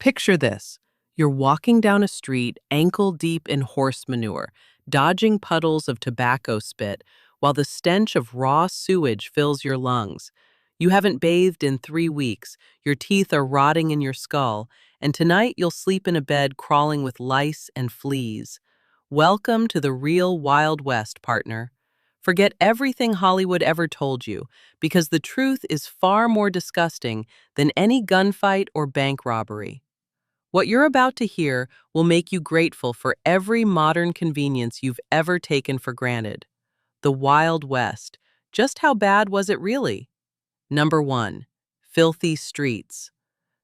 Picture this. You're walking down a street ankle deep in horse manure, dodging puddles of tobacco spit, while the stench of raw sewage fills your lungs. You haven't bathed in 3 weeks, your teeth are rotting in your skull, and tonight you'll sleep in a bed crawling with lice and fleas. Welcome to the real Wild West, partner. Forget everything Hollywood ever told you, because the truth is far more disgusting than any gunfight or bank robbery. What you're about to hear will make you grateful for every modern convenience you've ever taken for granted. The Wild West. Just how bad was it really? Number 1. Filthy streets.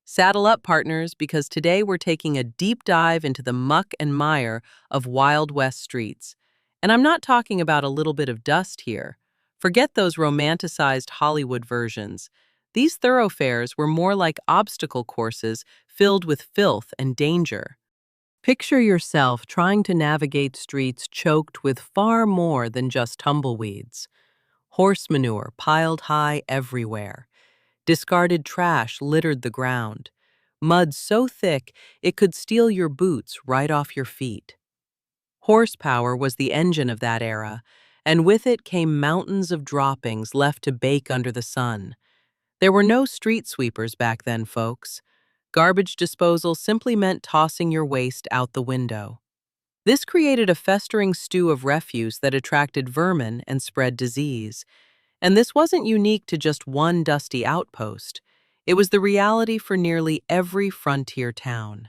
Saddle up, partners, because today we're taking a deep dive into the muck and mire of Wild West streets. And I'm not talking about a little bit of dust here. Forget those romanticized Hollywood versions. These thoroughfares were more like obstacle courses filled with filth and danger. Picture yourself trying to navigate streets choked with far more than just tumbleweeds. Horse manure piled high everywhere. Discarded trash littered the ground. Mud so thick it could steal your boots right off your feet. Horsepower was the engine of that era, and with it came mountains of droppings left to bake under the sun. There were no street sweepers back then, folks. Garbage disposal simply meant tossing your waste out the window. This created a festering stew of refuse that attracted vermin and spread disease. And this wasn't unique to just one dusty outpost. It was the reality for nearly every frontier town.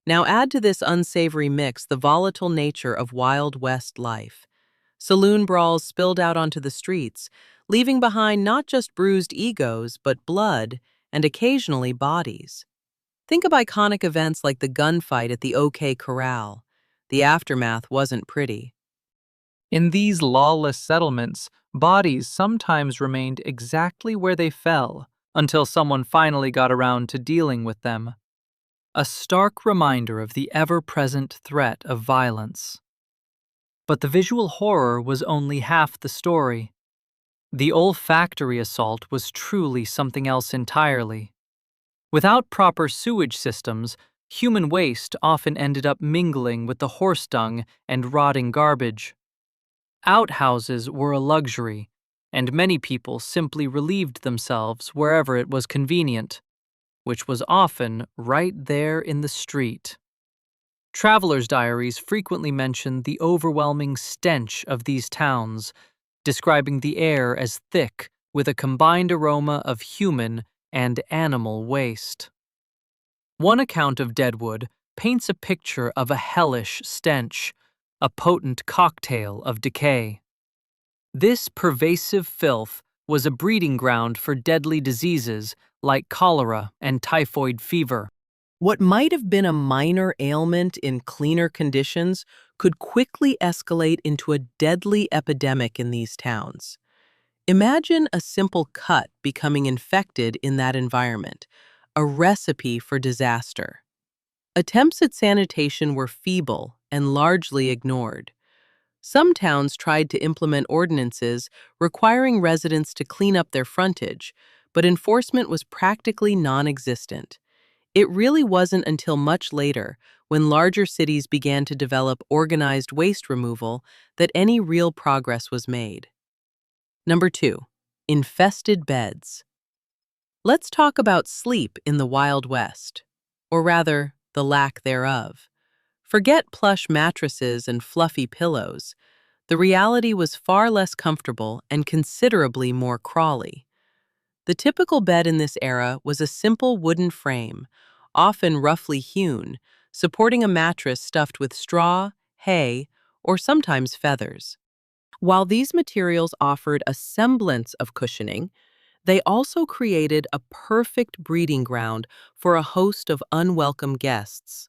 Now add to this unsavory mix the volatile nature of Wild West life. Saloon brawls spilled out onto the streets, leaving behind not just bruised egos, but blood and occasionally bodies. Think of iconic events like the gunfight at the OK Corral. The aftermath wasn't pretty. In these lawless settlements, bodies sometimes remained exactly where they fell until someone finally got around to dealing with them. A stark reminder of the ever-present threat of violence. But the visual horror was only half the story. The olfactory assault was truly something else entirely. Without proper sewage systems, human waste often ended up mingling with the horse dung and rotting garbage. Outhouses were a luxury, and many people simply relieved themselves wherever it was convenient, which was often right there in the street. Travelers' diaries frequently mention the overwhelming stench of these towns, describing the air as thick with a combined aroma of human and animal waste. One account of Deadwood paints a picture of a hellish stench, a potent cocktail of decay. This pervasive filth was a breeding ground for deadly diseases like cholera and typhoid fever. What might have been a minor ailment in cleaner conditions could quickly escalate into a deadly epidemic in these towns. Imagine a simple cut becoming infected in that environment, a recipe for disaster. Attempts at sanitation were feeble and largely ignored. Some towns tried to implement ordinances requiring residents to clean up their frontage, but enforcement was practically non-existent. It really wasn't until much later, when larger cities began to develop organized waste removal, that any real progress was made. Number 2. Infested beds. Let's talk about sleep in the Wild West, or rather, the lack thereof. Forget plush mattresses and fluffy pillows. The reality was far less comfortable and considerably more crawly. The typical bed in this era was a simple wooden frame, often roughly hewn, supporting a mattress stuffed with straw, hay, or sometimes feathers. While these materials offered a semblance of cushioning, they also created a perfect breeding ground for a host of unwelcome guests.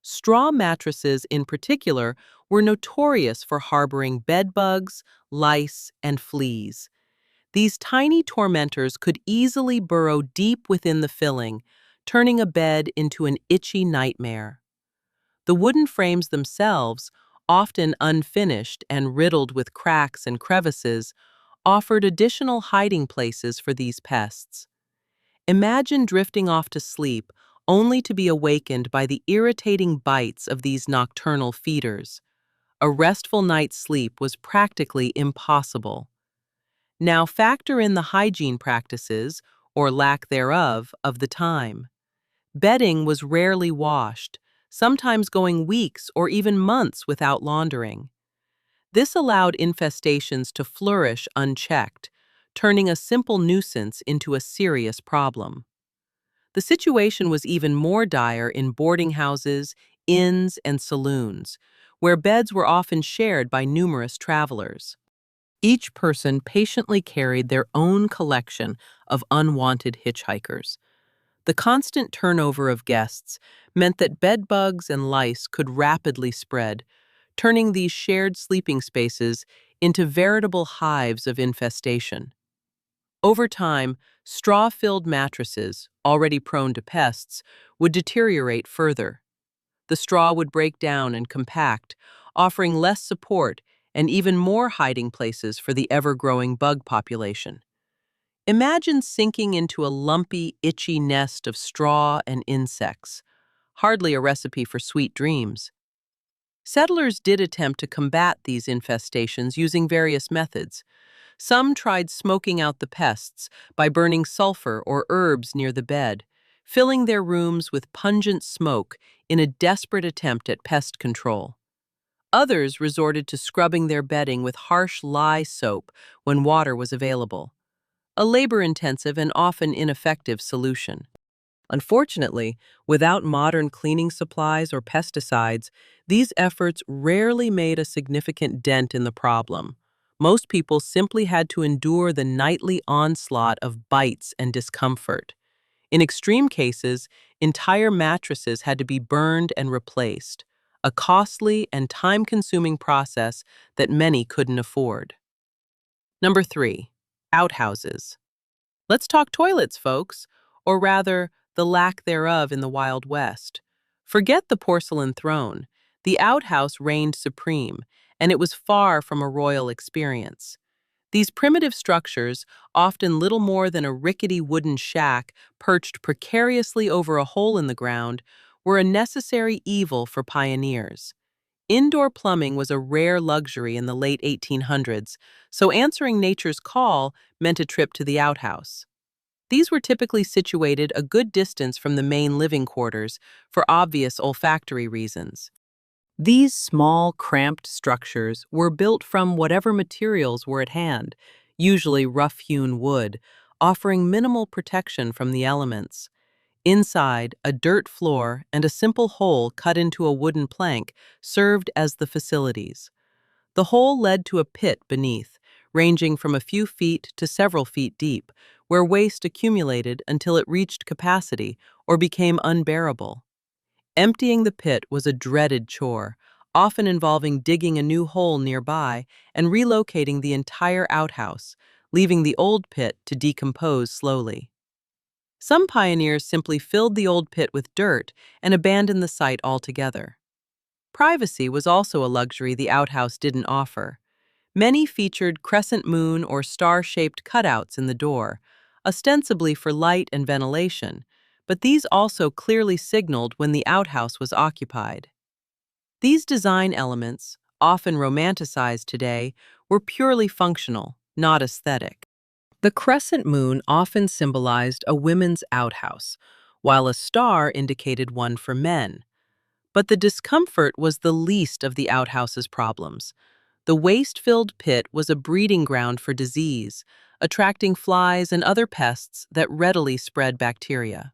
Straw mattresses, in particular, were notorious for harboring bedbugs, lice, and fleas. These tiny tormentors could easily burrow deep within the filling, turning a bed into an itchy nightmare. The wooden frames themselves, often unfinished and riddled with cracks and crevices, offered additional hiding places for these pests. Imagine drifting off to sleep, only to be awakened by the irritating bites of these nocturnal feeders. A restful night's sleep was practically impossible. Now factor in the hygiene practices, or lack thereof, of the time. Bedding was rarely washed, sometimes going weeks or even months without laundering. This allowed infestations to flourish unchecked, turning a simple nuisance into a serious problem. The situation was even more dire in boarding houses, inns, and saloons, where beds were often shared by numerous travelers. Each person patiently carried their own collection of unwanted hitchhikers. The constant turnover of guests meant that bedbugs and lice could rapidly spread, turning these shared sleeping spaces into veritable hives of infestation. Over time, straw-filled mattresses, already prone to pests, would deteriorate further. The straw would break down and compact, offering less support and even more hiding places for the ever-growing bug population. Imagine sinking into a lumpy, itchy nest of straw and insects. Hardly a recipe for sweet dreams. Settlers did attempt to combat these infestations using various methods. Some tried smoking out the pests by burning sulfur or herbs near the bed, filling their rooms with pungent smoke in a desperate attempt at pest control. Others resorted to scrubbing their bedding with harsh lye soap when water was available, a labor-intensive and often ineffective solution. Unfortunately, without modern cleaning supplies or pesticides, these efforts rarely made a significant dent in the problem. Most people simply had to endure the nightly onslaught of bites and discomfort. In extreme cases, entire mattresses had to be burned and replaced, a costly and time-consuming process that many couldn't afford. Number 3. Outhouses. Let's talk toilets, folks, or rather, the lack thereof in the Wild West. Forget the porcelain throne. The outhouse reigned supreme, and it was far from a royal experience. These primitive structures, often little more than a rickety wooden shack perched precariously over a hole in the ground, were a necessary evil for pioneers. Indoor plumbing was a rare luxury in the late 1800s, so answering nature's call meant a trip to the outhouse. These were typically situated a good distance from the main living quarters for obvious olfactory reasons. These small, cramped structures were built from whatever materials were at hand, usually rough-hewn wood, offering minimal protection from the elements. Inside, a dirt floor and a simple hole cut into a wooden plank served as the facilities. The hole led to a pit beneath, ranging from a few feet to several feet deep, where waste accumulated until it reached capacity or became unbearable. Emptying the pit was a dreaded chore, often involving digging a new hole nearby and relocating the entire outhouse, leaving the old pit to decompose slowly. Some pioneers simply filled the old pit with dirt and abandoned the site altogether. Privacy was also a luxury the outhouse didn't offer. Many featured crescent moon or star-shaped cutouts in the door, ostensibly for light and ventilation, but these also clearly signaled when the outhouse was occupied. These design elements, often romanticized today, were purely functional, not aesthetic. The crescent moon often symbolized a women's outhouse, while a star indicated one for men. But the discomfort was the least of the outhouse's problems. The waste-filled pit was a breeding ground for disease, attracting flies and other pests that readily spread bacteria.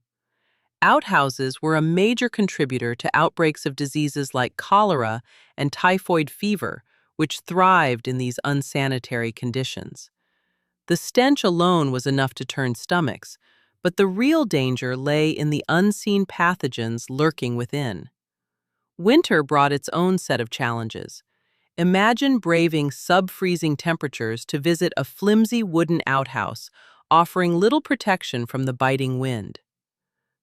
Outhouses were a major contributor to outbreaks of diseases like cholera and typhoid fever, which thrived in these unsanitary conditions. The stench alone was enough to turn stomachs, but the real danger lay in the unseen pathogens lurking within. Winter brought its own set of challenges. Imagine braving sub-freezing temperatures to visit a flimsy wooden outhouse, offering little protection from the biting wind.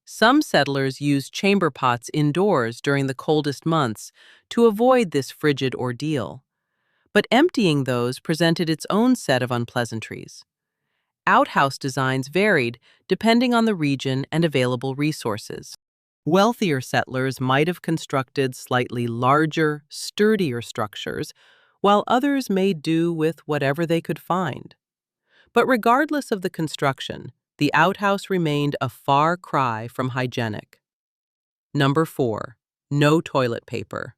Some settlers used chamber pots indoors during the coldest months to avoid this frigid ordeal. But emptying those presented its own set of unpleasantries. Outhouse designs varied depending on the region and available resources. Wealthier settlers might have constructed slightly larger, sturdier structures, while others made do with whatever they could find. But regardless of the construction, the outhouse remained a far cry from hygienic. Number 4. No toilet paper.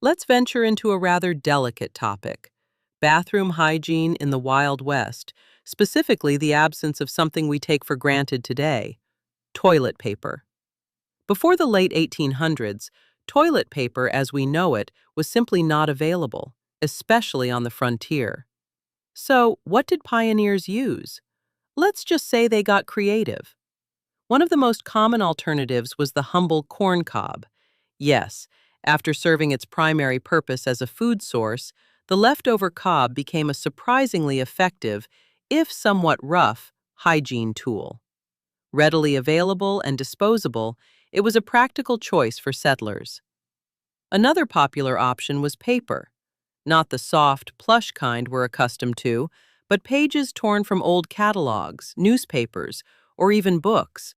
Let's venture into a rather delicate topic: bathroom hygiene in the Wild West, specifically the absence of something we take for granted today: toilet paper. Before the late 1800s, toilet paper as we know it was simply not available, especially on the frontier. So, what did pioneers use? Let's just say they got creative. One of the most common alternatives was the humble corn cob. Yes, after serving its primary purpose as a food source, the leftover cob became a surprisingly effective, if somewhat rough, hygiene tool. Readily available and disposable, it was a practical choice for settlers. Another popular option was paper. Not the soft, plush kind we're accustomed to, but pages torn from old catalogs, newspapers, or even books.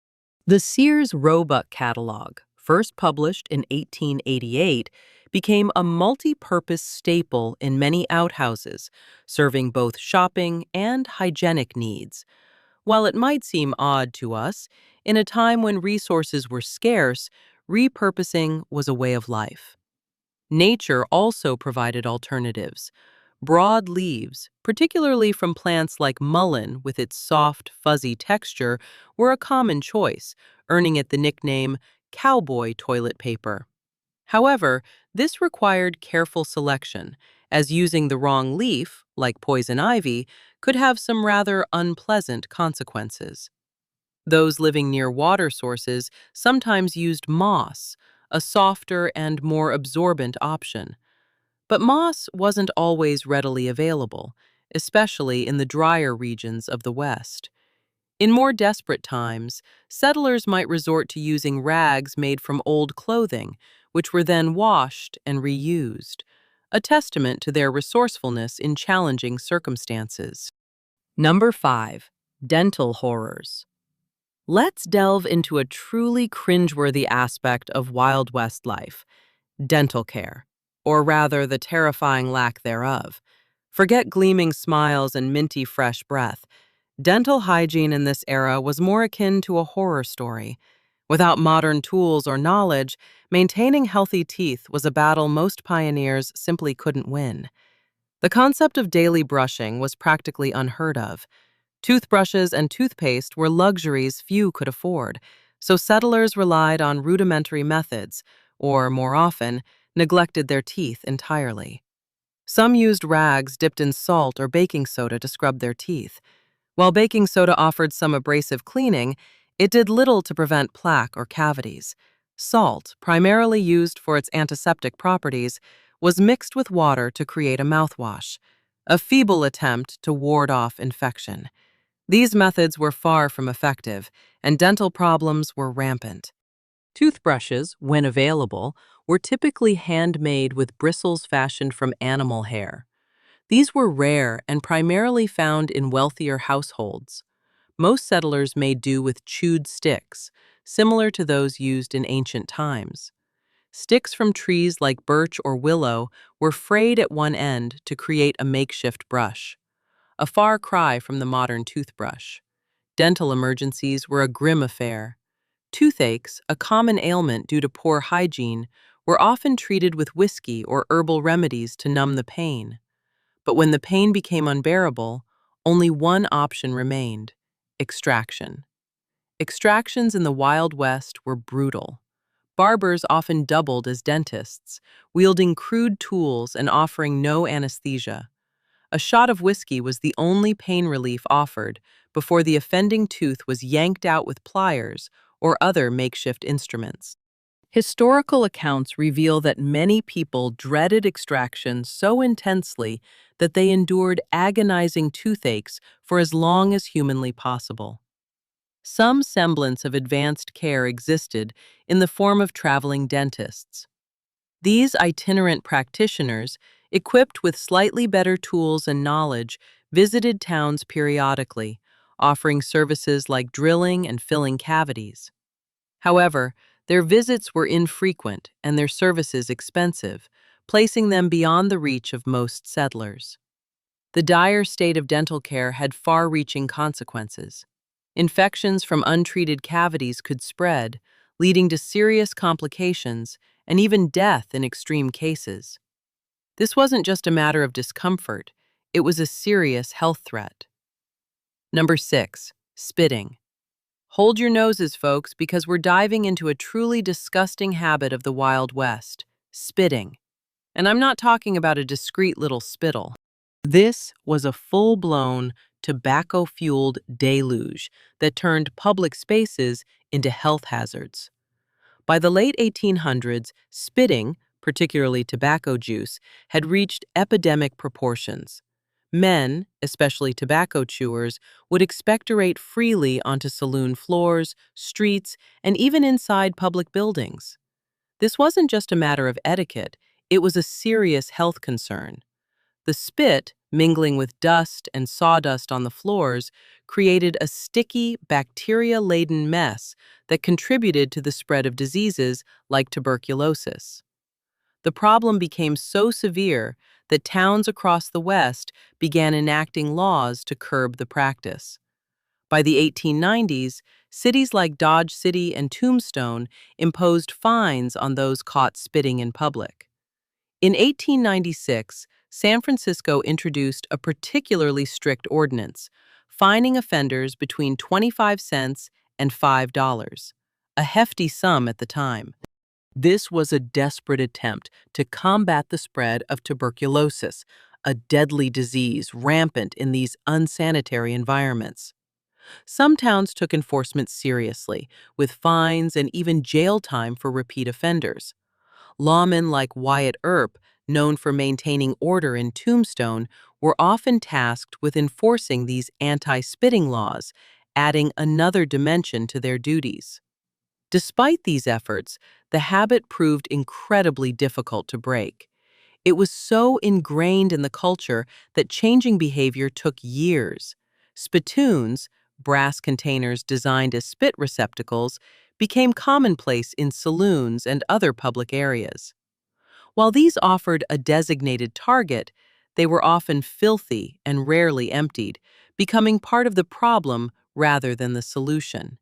The Sears Roebuck catalog, first published in 1888, became a multi-purpose staple in many outhouses, serving both shopping and hygienic needs. While it might seem odd to us, in a time when resources were scarce, repurposing was a way of life. Nature also provided alternatives. Broad leaves, particularly from plants like mullein with its soft, fuzzy texture, were a common choice, earning it the nickname cowboy toilet paper. However, this required careful selection, as using the wrong leaf, like poison ivy, could have some rather unpleasant consequences. Those living near water sources sometimes used moss, a softer and more absorbent option. But moss wasn't always readily available, especially in the drier regions of the West. In more desperate times, settlers might resort to using rags made from old clothing, which were then washed and reused, a testament to their resourcefulness in challenging circumstances. Number 5. Dental horrors. Let's delve into a truly cringeworthy aspect of Wild West life: dental care, or rather the terrifying lack thereof. Forget gleaming smiles and minty fresh breath. Dental hygiene in this era was more akin to a horror story. Without modern tools or knowledge, maintaining healthy teeth was a battle most pioneers simply couldn't win. The concept of daily brushing was practically unheard of. Toothbrushes and toothpaste were luxuries few could afford, so settlers relied on rudimentary methods, or, more often, neglected their teeth entirely. Some used rags dipped in salt or baking soda to scrub their teeth. While baking soda offered some abrasive cleaning, it did little to prevent plaque or cavities. Salt, primarily used for its antiseptic properties, was mixed with water to create a mouthwash, a feeble attempt to ward off infection. These methods were far from effective, and dental problems were rampant. Toothbrushes, when available, were typically handmade with bristles fashioned from animal hair. These were rare and primarily found in wealthier households. Most settlers made do with chewed sticks, similar to those used in ancient times. Sticks from trees like birch or willow were frayed at one end to create a makeshift brush, a far cry from the modern toothbrush. Dental emergencies were a grim affair. Toothaches, a common ailment due to poor hygiene, were often treated with whiskey or herbal remedies to numb the pain. But when the pain became unbearable, only one option remained: extraction. Extractions in the Wild West were brutal. Barbers often doubled as dentists, wielding crude tools and offering no anesthesia. A shot of whiskey was the only pain relief offered before the offending tooth was yanked out with pliers or other makeshift instruments. Historical accounts reveal that many people dreaded extraction so intensely that they endured agonizing toothaches for as long as humanly possible. Some semblance of advanced care existed in the form of traveling dentists. These itinerant practitioners, equipped with slightly better tools and knowledge, visited towns periodically, offering services like drilling and filling cavities. However, Their visits were infrequent and their services expensive, placing them beyond the reach of most settlers. The dire state of dental care had far-reaching consequences. Infections from untreated cavities could spread, leading to serious complications and even death in extreme cases. This wasn't just a matter of discomfort, it was a serious health threat. Number 6, spitting. Hold your noses, folks, because we're diving into a truly disgusting habit of the Wild West, spitting. And I'm not talking about a discreet little spittle. This was a full-blown, tobacco-fueled deluge that turned public spaces into health hazards. By the late 1800s, spitting, particularly tobacco juice, had reached epidemic proportions. Men, especially tobacco chewers, would expectorate freely onto saloon floors, streets, and even inside public buildings. This wasn't just a matter of etiquette, it was a serious health concern. The spit, mingling with dust and sawdust on the floors, created a sticky, bacteria-laden mess that contributed to the spread of diseases like tuberculosis. The problem became so severe that towns across the West began enacting laws to curb the practice. By the 1890s, cities like Dodge City and Tombstone imposed fines on those caught spitting in public. In 1896, San Francisco introduced a particularly strict ordinance, fining offenders between 25 cents and $5, a hefty sum at the time. This was a desperate attempt to combat the spread of tuberculosis, a deadly disease rampant in these unsanitary environments. Some towns took enforcement seriously, with fines and even jail time for repeat offenders. Lawmen like Wyatt Earp, known for maintaining order in Tombstone, were often tasked with enforcing these anti-spitting laws, adding another dimension to their duties. Despite these efforts, the habit proved incredibly difficult to break. It was so ingrained in the culture that changing behavior took years. Spittoons, brass containers designed as spit receptacles, became commonplace in saloons and other public areas. While these offered a designated target, they were often filthy and rarely emptied, becoming part of the problem rather than the solution.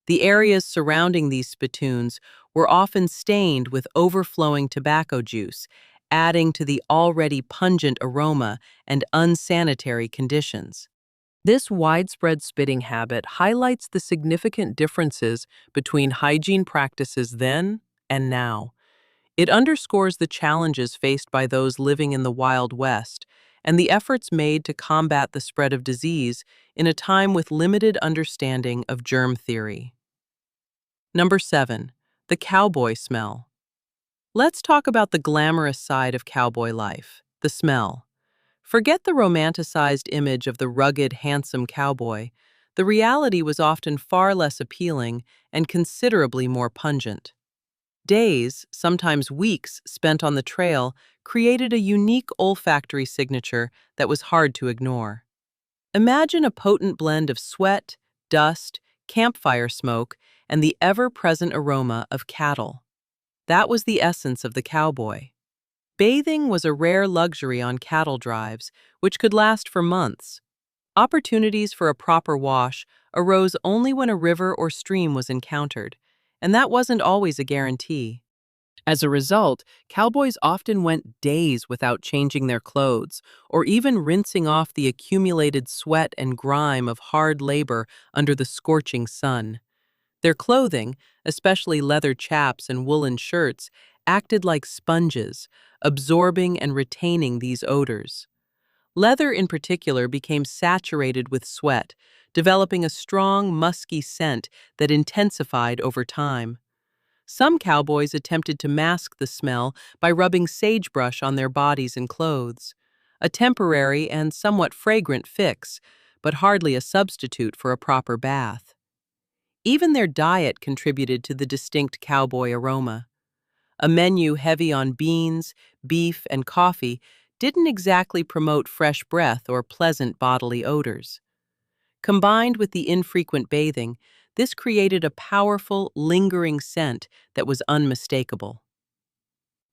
The areas surrounding these spittoons were often stained with overflowing tobacco juice, adding to the already pungent aroma and unsanitary conditions. This widespread spitting habit highlights the significant differences between hygiene practices then and now. It underscores the challenges faced by those living in the Wild West and the efforts made to combat the spread of disease in a time with limited understanding of germ theory. Number 7, the cowboy smell. Let's talk about the glamorous side of cowboy life, the smell. Forget the romanticized image of the rugged, handsome cowboy. The reality was often far less appealing and considerably more pungent. Days, sometimes weeks, spent on the trail created a unique olfactory signature that was hard to ignore. Imagine a potent blend of sweat, dust, campfire smoke, and the ever-present aroma of cattle. That was the essence of the cowboy. Bathing was a rare luxury on cattle drives, which could last for months. Opportunities for a proper wash arose only when a river or stream was encountered, and that wasn't always a guarantee. As a result, cowboys often went days without changing their clothes, or even rinsing off the accumulated sweat and grime of hard labor under the scorching sun. Their clothing, especially leather chaps and woolen shirts, acted like sponges, absorbing and retaining these odors. Leather in particular became saturated with sweat, developing a strong, musky scent that intensified over time. Some cowboys attempted to mask the smell by rubbing sagebrush on their bodies and clothes, a temporary and somewhat fragrant fix, but hardly a substitute for a proper bath. Even their diet contributed to the distinct cowboy aroma. A menu heavy on beans, beef, and coffee didn't exactly promote fresh breath or pleasant bodily odors. Combined with the infrequent bathing, This created a powerful, lingering scent that was unmistakable.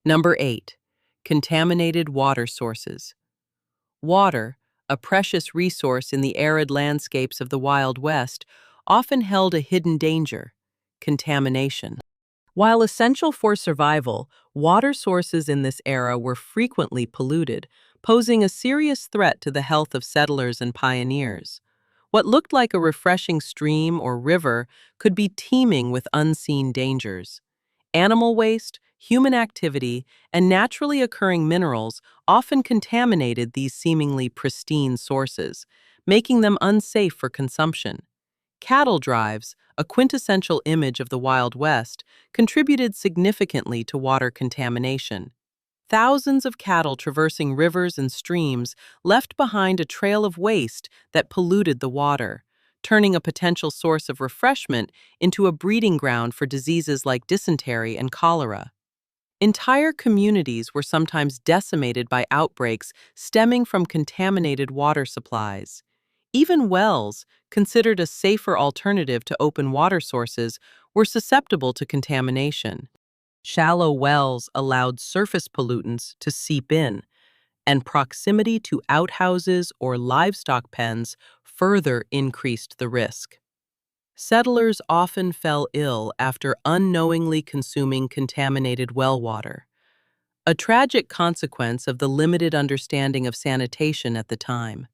Number 8. Contaminated water sources. Water, a precious resource in the arid landscapes of the Wild West, often held a hidden danger: contamination. While essential for survival, water sources in this era were frequently polluted, posing a serious threat to the health of settlers and pioneers. What looked like a refreshing stream or river could be teeming with unseen dangers. Animal waste, human activity, and naturally occurring minerals often contaminated these seemingly pristine sources, making them unsafe for consumption. Cattle drives, a quintessential image of the Wild West, contributed significantly to water contamination. Thousands of cattle traversing rivers and streams left behind a trail of waste that polluted the water, turning a potential source of refreshment into a breeding ground for diseases like dysentery and cholera. Entire communities were sometimes decimated by outbreaks stemming from contaminated water supplies. Even wells, considered a safer alternative to open water sources, were susceptible to contamination. Shallow wells allowed surface pollutants to seep in, and proximity to outhouses or livestock pens further increased the risk. Settlers often fell ill after unknowingly consuming contaminated well water, a tragic consequence of the limited understanding of sanitation at the time.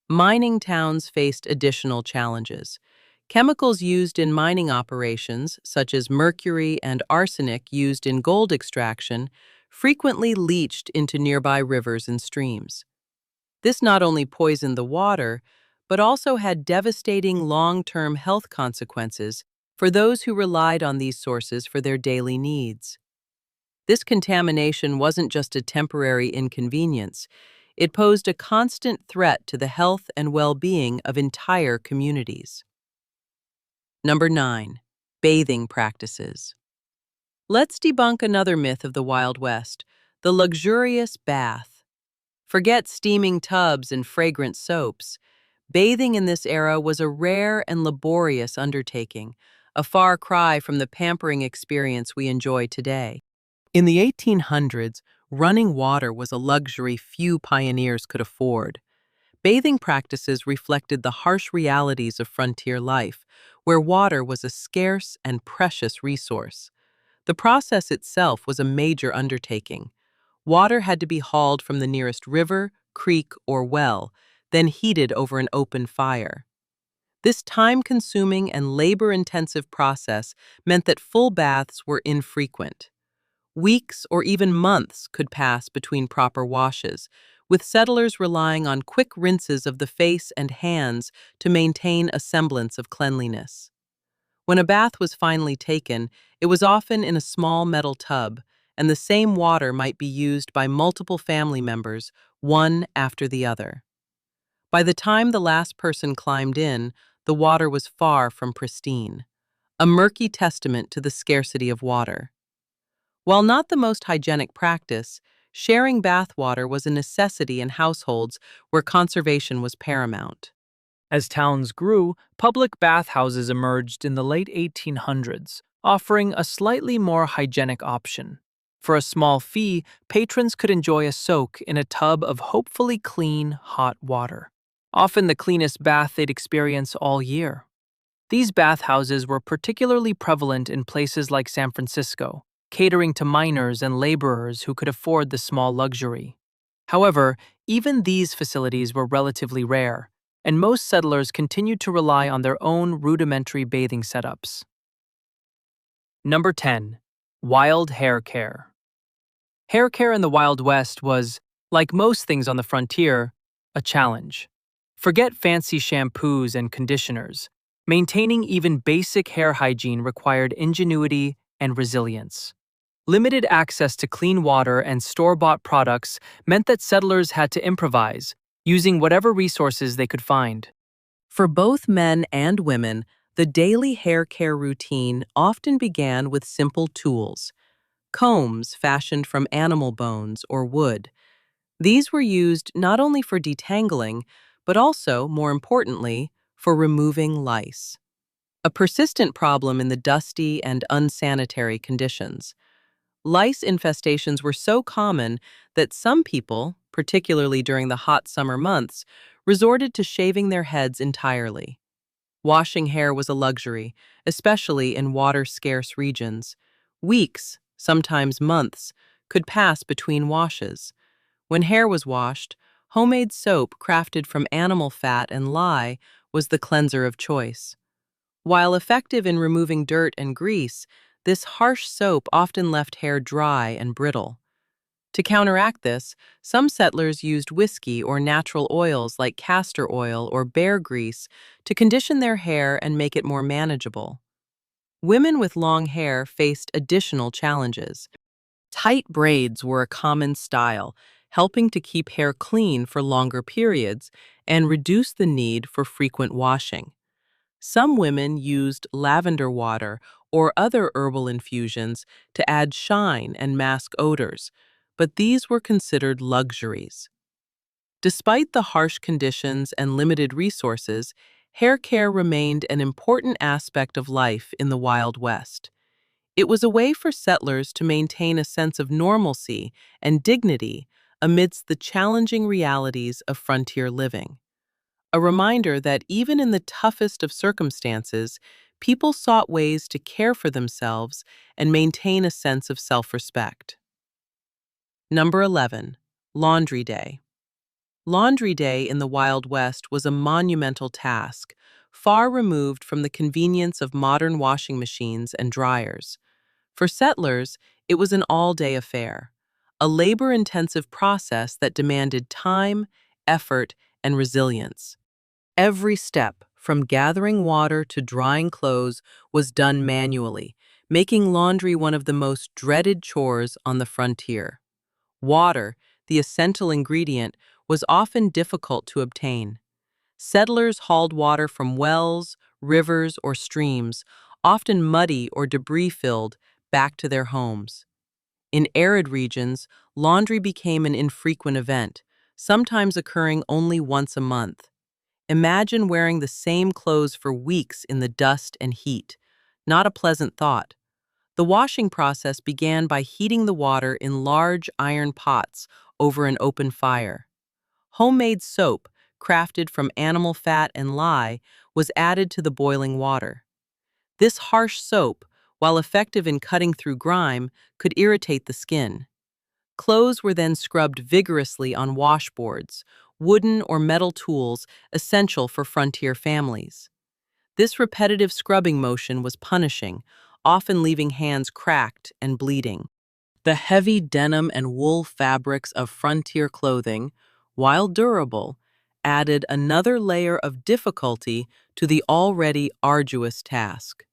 Mining towns faced additional challenges. Chemicals used in mining operations, such as mercury and arsenic used in gold extraction, frequently leached into nearby rivers and streams. This not only poisoned the water, but also had devastating long-term health consequences for those who relied on these sources for their daily needs. This contamination wasn't just a temporary inconvenience. It posed a constant threat to the health and well-being of entire communities. Number 9. Bathing practices. Let's debunk another myth of the Wild West: the luxurious bath. Forget steaming tubs and fragrant soaps. Bathing in this era was a rare and laborious undertaking, a far cry from the pampering experience we enjoy today. In the 1800s, running water was a luxury few pioneers could afford. Bathing practices reflected the harsh realities of frontier life, where water was a scarce and precious resource. The process itself was a major undertaking. Water had to be hauled from the nearest river, creek, or well, then heated over an open fire. This time-consuming and labor-intensive process meant that full baths were infrequent. Weeks or even months could pass between proper washes, with settlers relying on quick rinses of the face and hands to maintain a semblance of cleanliness. When a bath was finally taken, it was often in a small metal tub, and the same water might be used by multiple family members, one after the other. By the time the last person climbed in, the water was far from pristine, a murky testament to the scarcity of water. While not the most hygienic practice, sharing bath water was a necessity in households where conservation was paramount. As towns grew, public bathhouses emerged in the late 1800s, offering a slightly more hygienic option. For a small fee, patrons could enjoy a soak in a tub of hopefully clean, hot water, often the cleanest bath they'd experience all year. These bathhouses were particularly prevalent in places like San Francisco, catering to miners and laborers who could afford the small luxury. However, even these facilities were relatively rare, and most settlers continued to rely on their own rudimentary bathing setups. Number 10. Wild hair care. Hair care in the Wild West was, like most things on the frontier, a challenge. Forget fancy shampoos and conditioners. Maintaining even basic hair hygiene required ingenuity and resilience. Limited access to clean water and store-bought products meant that settlers had to improvise, using whatever resources they could find. For both men and women, the daily hair care routine often began with simple tools: combs fashioned from animal bones or wood. These were used not only for detangling, but also, more importantly, for removing lice. a persistent problem in the dusty and unsanitary conditions. Lice infestations were so common that some people, particularly during the hot summer months, resorted to shaving their heads entirely. Washing hair was a luxury, especially in water-scarce regions. Weeks, sometimes months, could pass between washes. When hair was washed, homemade soap crafted from animal fat and lye was the cleanser of choice. While effective in removing dirt and grease, this harsh soap often left hair dry and brittle. To counteract this, some settlers used whiskey or natural oils like castor oil or bear grease to condition their hair and make it more manageable. Women with long hair faced additional challenges. Tight braids were a common style, helping to keep hair clean for longer periods and reduce the need for frequent washing. Some women used lavender water or other herbal infusions to add shine and mask odors, but these were considered luxuries. Despite the harsh conditions and limited resources, hair care remained an important aspect of life in the Wild West. It was a way for settlers to maintain a sense of normalcy and dignity amidst the challenging realities of frontier living. A reminder that even in the toughest of circumstances, people sought ways to care for themselves and maintain a sense of self-respect. Number 11. Laundry Day. Laundry Day in the Wild West was a monumental task, far removed from the convenience of modern washing machines and dryers. For settlers, it was an all-day affair, a labor-intensive process that demanded time, effort, and resilience. Every step, from gathering water to drying clothes, was done manually, making laundry one of the most dreaded chores on the frontier. Water, the essential ingredient, was often difficult to obtain. Settlers hauled water from wells, rivers, or streams, often muddy or debris-filled, back to their homes. In arid regions, laundry became an infrequent event, sometimes occurring only once a month. Imagine wearing the same clothes for weeks in the dust and heat. Not a pleasant thought. The washing process began by heating the water in large iron pots over an open fire. Homemade soap, crafted from animal fat and lye, was added to the boiling water. This harsh soap, while effective in cutting through grime, could irritate the skin. Clothes were then scrubbed vigorously on washboards, wooden or metal tools essential for frontier families. This repetitive scrubbing motion was punishing, often leaving hands cracked and bleeding. The heavy denim and wool fabrics of frontier clothing, while durable, added another layer of difficulty to the already arduous task.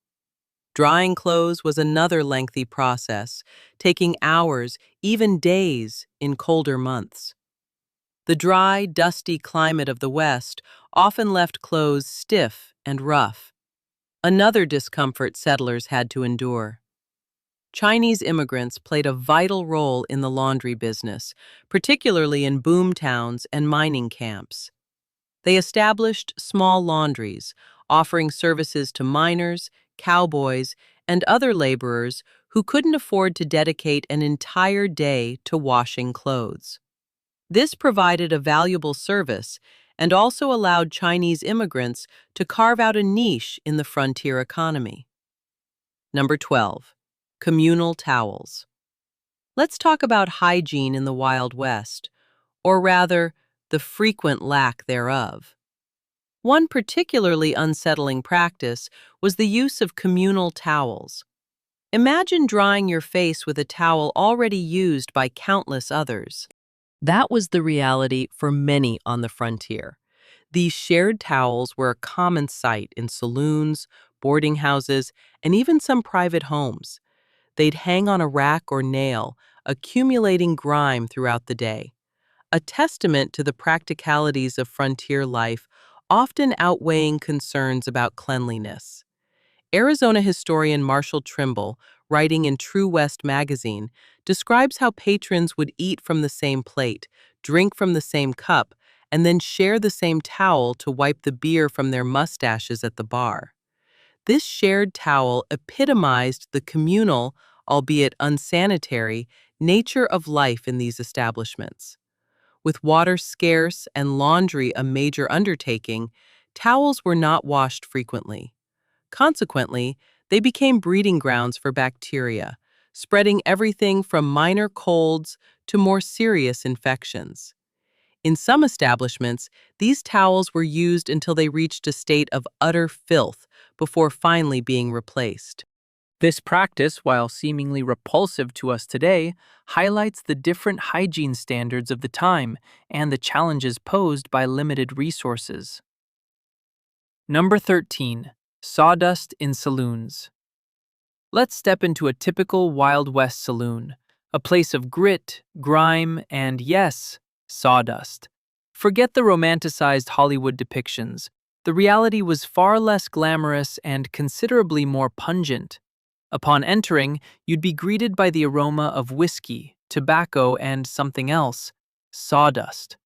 Drying clothes was another lengthy process, taking hours, even days, in colder months. The dry, dusty climate of the West often left clothes stiff and rough, another discomfort settlers had to endure. Chinese immigrants played a vital role in the laundry business, particularly in boom towns and mining camps. They established small laundries, offering services to miners, cowboys, and other laborers who couldn't afford to dedicate an entire day to washing clothes. This provided a valuable service and also allowed Chinese immigrants to carve out a niche in the frontier economy. Number 12. Communal towels. Let's talk about hygiene in the Wild West, or rather, the frequent lack thereof. One particularly unsettling practice was the use of communal towels. Imagine drying your face with a towel already used by countless others. That was the reality for many on the frontier. These shared towels were a common sight in saloons, boarding houses, and even some private homes. They'd hang on a rack or nail, accumulating grime throughout the day. A testament to the practicalities of frontier life, often outweighing concerns about cleanliness. Arizona historian Marshall Trimble, writing in True West magazine, describes how patrons would eat from the same plate, drink from the same cup, and then share the same towel to wipe the beer from their mustaches at the bar. This shared towel epitomized the communal, albeit unsanitary, nature of life in these establishments. With water scarce and laundry a major undertaking, towels were not washed frequently. Consequently, they became breeding grounds for bacteria, spreading everything from minor colds to more serious infections. In some establishments, these towels were used until they reached a state of utter filth before finally being replaced. This practice, while seemingly repulsive to us today, highlights the different hygiene standards of the time and the challenges posed by limited resources. Number 13. Sawdust in saloons. Let's step into a typical Wild West saloon, a place of grit, grime, and yes, sawdust. Forget the romanticized Hollywood depictions. The reality was far less glamorous and considerably more pungent. Upon entering, you'd be greeted by the aroma of whiskey, tobacco, and something else, sawdust.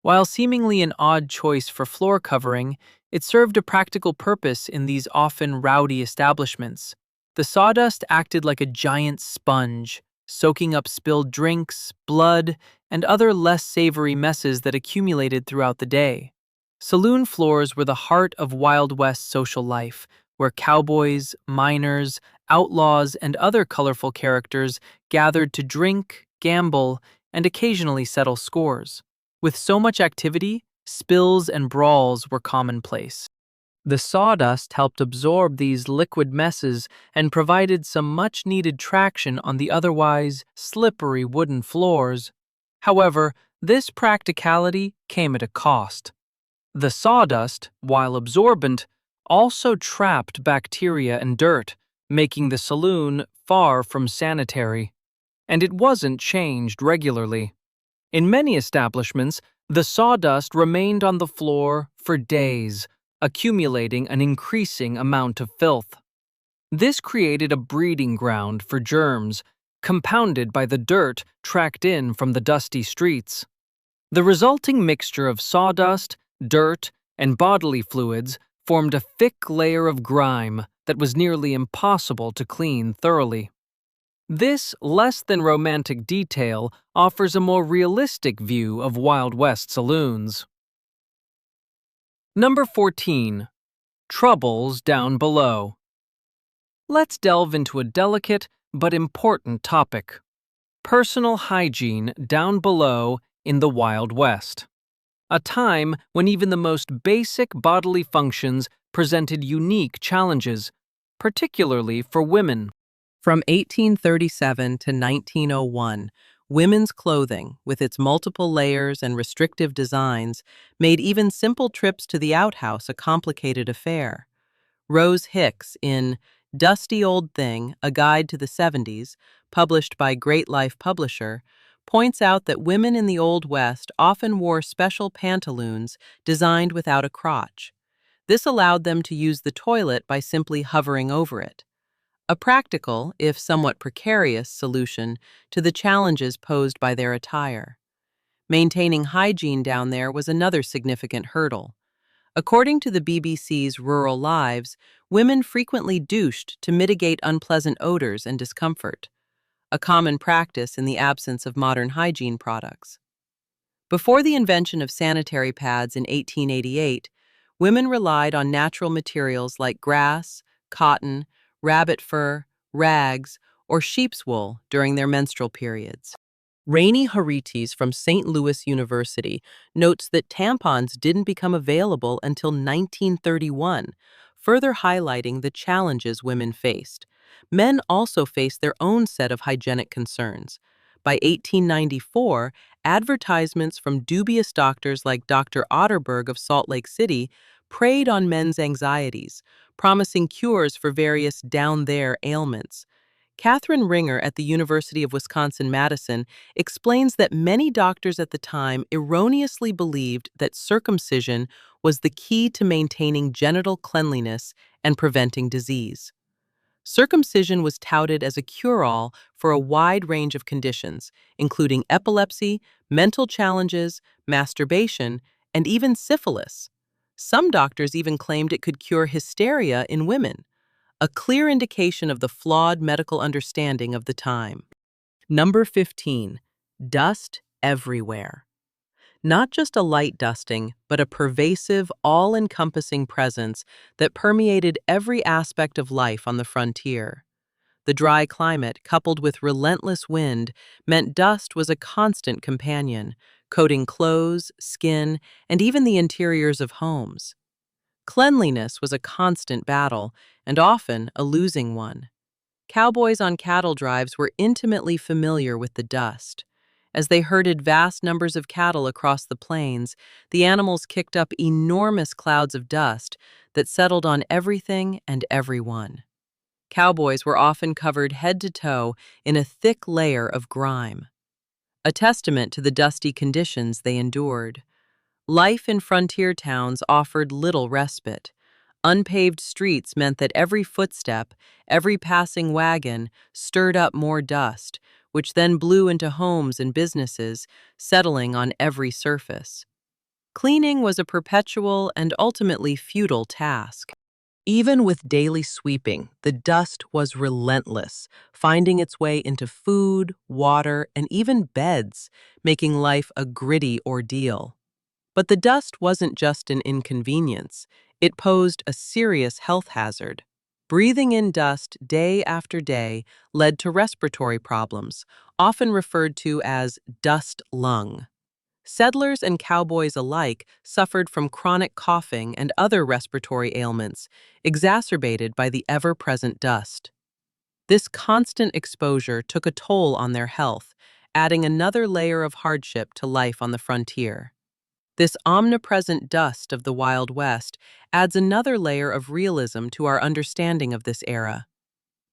While seemingly an odd choice for floor covering, it served a practical purpose in these often rowdy establishments. The sawdust acted like a giant sponge, soaking up spilled drinks, blood, and other less savory messes that accumulated throughout the day. Saloon floors were the heart of Wild West social life, where cowboys, miners, outlaws, and other colorful characters gathered to drink, gamble, and occasionally settle scores. With so much activity, spills and brawls were commonplace. The sawdust helped absorb these liquid messes and provided some much-needed traction on the otherwise slippery wooden floors. However, this practicality came at a cost. The sawdust, while absorbent, also trapped bacteria and dirt, making the saloon far from sanitary. And it wasn't changed regularly. In many establishments, the sawdust remained on the floor for days, accumulating an increasing amount of filth. This created a breeding ground for germs, compounded by the dirt tracked in from the dusty streets. The resulting mixture of sawdust, dirt, and bodily fluids formed a thick layer of grime that was nearly impossible to clean thoroughly. This less-than-romantic detail offers a more realistic view of Wild West saloons. Number 14. Troubles down below. Let's delve into a delicate but important topic: personal hygiene down below in the Wild West. A time when even the most basic bodily functions presented unique challenges, particularly for women. From 1837 to 1901, women's clothing, with its multiple layers and restrictive designs, made even simple trips to the outhouse a complicated affair. Rose Hicks, in Dusty Old Thing, A Guide to the 70s, published by Great Life Publisher, points out that women in the Old West often wore special pantaloons designed without a crotch. This allowed them to use the toilet by simply hovering over it. A practical, if somewhat precarious, solution to the challenges posed by their attire. Maintaining hygiene down there was another significant hurdle. According to the BBC's Rural Lives, women frequently douched to mitigate unpleasant odors and discomfort, a common practice in the absence of modern hygiene products. Before the invention of sanitary pads in 1888, women relied on natural materials like grass, cotton, rabbit fur, rags, or sheep's wool during their menstrual periods. Rainey Harites from St. Louis University notes that tampons didn't become available until 1931, further highlighting the challenges women faced. Men also faced their own set of hygienic concerns. By 1894, advertisements from dubious doctors like Dr. Otterberg of Salt Lake City preyed on men's anxieties, promising cures for various down-there ailments. Catherine Ringer at the University of Wisconsin-Madison explains that many doctors at the time erroneously believed that circumcision was the key to maintaining genital cleanliness and preventing disease. Circumcision was touted as a cure-all for a wide range of conditions, including epilepsy, mental challenges, masturbation, and even syphilis. Some doctors even claimed it could cure hysteria in women, a clear indication of the flawed medical understanding of the time. Number 15, dust everywhere. Not just a light dusting, but a pervasive, all-encompassing presence that permeated every aspect of life on the frontier. The dry climate, coupled with relentless wind, meant dust was a constant companion, coating clothes, skin, and even the interiors of homes. Cleanliness was a constant battle, and often a losing one. Cowboys on cattle drives were intimately familiar with the dust. As they herded vast numbers of cattle across the plains, the animals kicked up enormous clouds of dust that settled on everything and everyone. Cowboys were often covered head to toe in a thick layer of grime, a testament to the dusty conditions they endured. Life in frontier towns offered little respite. Unpaved streets meant that every footstep, every passing wagon, stirred up more dust, which then blew into homes and businesses, settling on every surface. Cleaning was a perpetual and ultimately futile task. Even with daily sweeping, the dust was relentless, finding its way into food, water, and even beds, making life a gritty ordeal. But the dust wasn't just an inconvenience, it posed a serious health hazard. Breathing in dust day after day led to respiratory problems, often referred to as dust lung. Settlers and cowboys alike suffered from chronic coughing and other respiratory ailments, exacerbated by the ever-present dust. This constant exposure took a toll on their health, adding another layer of hardship to life on the frontier. This omnipresent dust of the Wild West adds another layer of realism to our understanding of this era.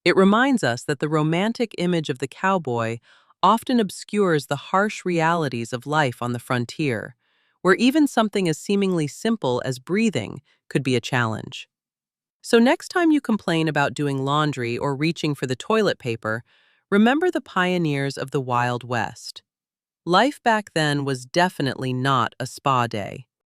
It reminds us that the romantic image of the cowboy often obscures the harsh realities of life on the frontier, where even something as seemingly simple as breathing could be a challenge. So next time you complain about doing laundry or reaching for the toilet paper, remember the pioneers of the Wild West. Life back then was definitely not a spa day.